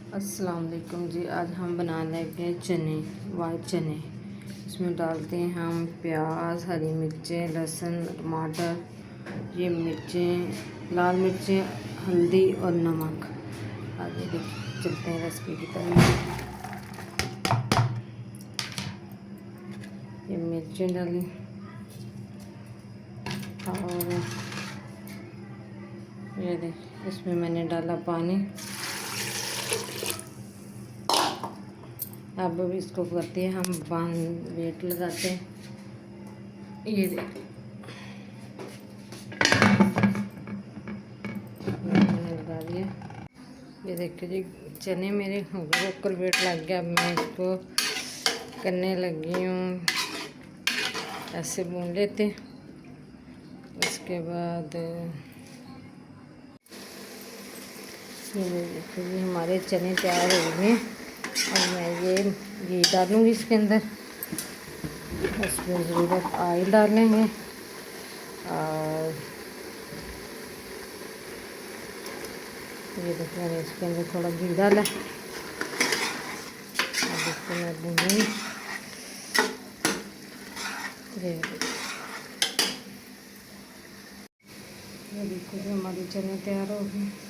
अस्सलाम वालेकुम जी। आज हम बना लेंगे चने, वाइट चने। इसमें डालते हैं हम प्याज, हरी मिर्चें, लहसुन, टमाटर, ये मिर्चें, लाल मिर्चें, हल्दी और नमक। आगे चलते हैं रेसिपी की तरफ। ये मिर्चें डाली और ये देख, इसमें मैंने डाला पानी। अब इसको करते हैं हम वेट लगाते हैं। ये देखिए मैंने लगा दिया। ये देखिए जी, चने मेरे कुकर वेट लग गया। अब मैं इसको करने लगी हूँ, ऐसे भून लेते। उसके बाद ये देखिए जी, हमारे चने तैयार हो गए। और मैं ये घी डालूँगी इसके अंदर। इसमें ज़रूरत ऑयल डालेंगे और ये देखिए मैंने इसके अंदर थोड़ा घी डाला। अब इसको मैं भूनूँगी। ये देखो जो हमारी चने तैयार हो गए।